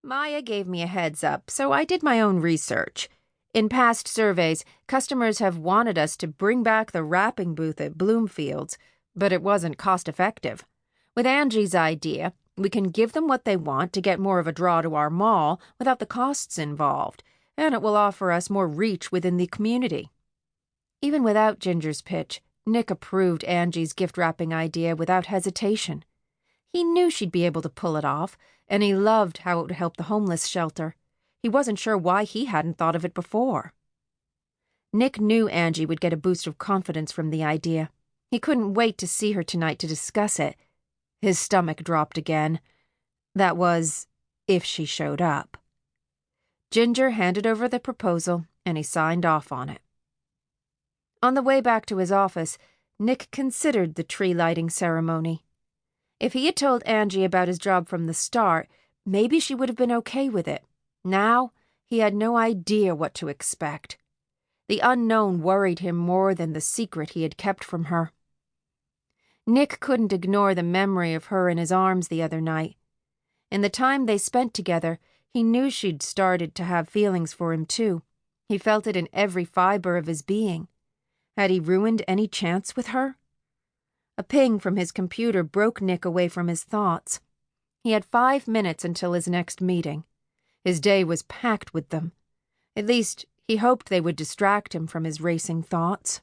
Maya gave me a heads up, so I did my own research. In past surveys, customers have wanted us to bring back the wrapping booth at Bloomfield's, but it wasn't cost-effective. With Angie's idea, we can give them what they want to get more of a draw to our mall without the costs involved, and it will offer us more reach within the community. Even without Ginger's pitch, Nick approved Angie's gift-wrapping idea without hesitation. He knew she'd be able to pull it off, and he loved how it would help the homeless shelter. He wasn't sure why he hadn't thought of it before. Nick knew Angie would get a boost of confidence from the idea. He couldn't wait to see her tonight to discuss it. His stomach dropped again. That was, if she showed up. Ginger handed over the proposal, and he signed off on it. On the way back to his office, Nick considered the tree-lighting ceremony. If he had told Angie about his job from the start, maybe she would have been okay with it. Now, he had no idea what to expect. The unknown worried him more than the secret he had kept from her. Nick couldn't ignore the memory of her in his arms the other night. In the time they spent together, he knew she'd started to have feelings for him too. He felt it in every fiber of his being. Had he ruined any chance with her? A ping from his computer broke Nick away from his thoughts. He had 5 minutes until his next meeting. His day was packed with them. At least, he hoped they would distract him from his racing thoughts.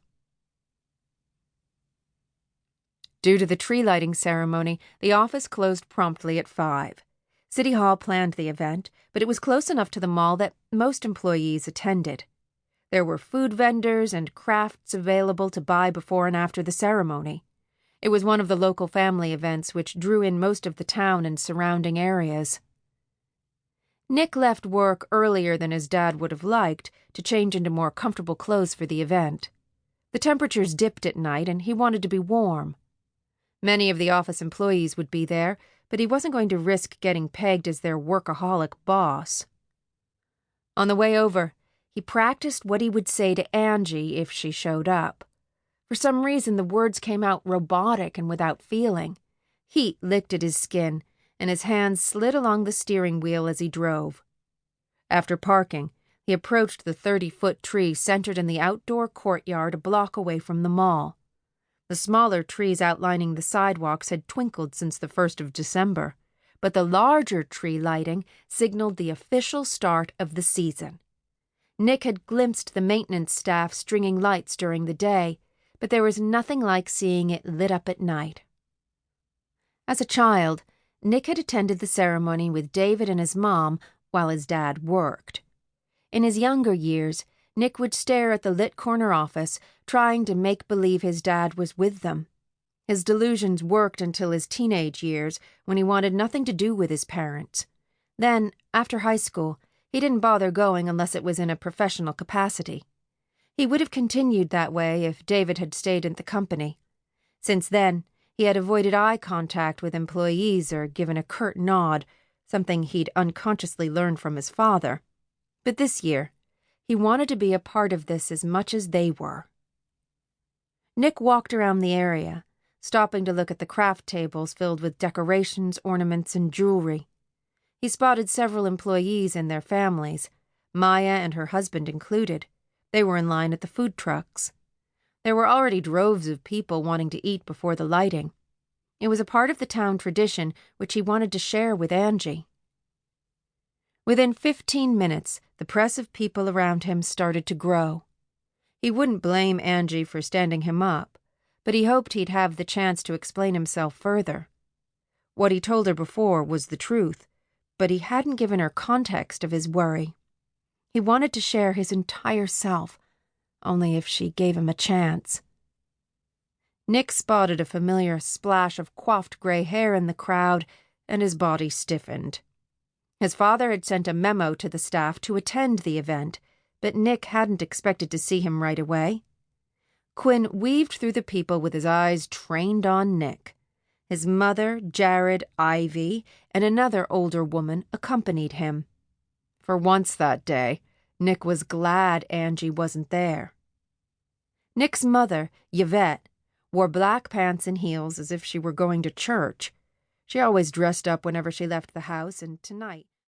Due to the tree-lighting ceremony, the office closed promptly at 5. City Hall planned the event, but it was close enough to the mall that most employees attended. There were food vendors and crafts available to buy before and after the ceremony. It was one of the local family events which drew in most of the town and surrounding areas. Nick left work earlier than his dad would have liked to change into more comfortable clothes for the event. The temperatures dipped at night, and he wanted to be warm. Many of the office employees would be there, but he wasn't going to risk getting pegged as their workaholic boss. On the way over, he practiced what he would say to Angie if she showed up. For some reason, the words came out robotic and without feeling. Heat licked at his skin, and his hands slid along the steering wheel as he drove. After parking, he approached the 30-foot tree centered in the outdoor courtyard a block away from the mall. The smaller trees outlining the sidewalks had twinkled since the 1st of December, but the larger tree lighting signaled the official start of the season. Nick had glimpsed the maintenance staff stringing lights during the day, but there was nothing like seeing it lit up at night. As a child, Nick had attended the ceremony with David and his mom while his dad worked. In his younger years, Nick would stare at the lit corner office, trying to make believe his dad was with them. His delusions worked until his teenage years, when he wanted nothing to do with his parents. Then, after high school, he didn't bother going unless it was in a professional capacity. He would have continued that way if David had stayed in the company. Since then, he had avoided eye contact with employees or given a curt nod, something he'd unconsciously learned from his father. But this year, he wanted to be a part of this as much as they were. Nick walked around the area, stopping to look at the craft tables filled with decorations, ornaments, and jewelry. He spotted several employees and their families, Maya and her husband included. They were in line at the food trucks. There were already droves of people wanting to eat before the lighting. It was a part of the town tradition which he wanted to share with Angie. Within 15 minutes, the press of people around him started to grow. He wouldn't blame Angie for standing him up, but he hoped he'd have the chance to explain himself further. What he told her before was the truth, but he hadn't given her context of his worry. He wanted to share his entire self, only if she gave him a chance. Nick spotted a familiar splash of coiffed gray hair in the crowd, and his body stiffened. His father had sent a memo to the staff to attend the event, but Nick hadn't expected to see him right away. Quinn weaved through the people with his eyes trained on Nick. His mother, Jared, Ivy, and another older woman accompanied him. For once that day, Nick was glad Angie wasn't there. Nick's mother, Yvette, wore black pants and heels as if she were going to church. She always dressed up whenever she left the house, and tonight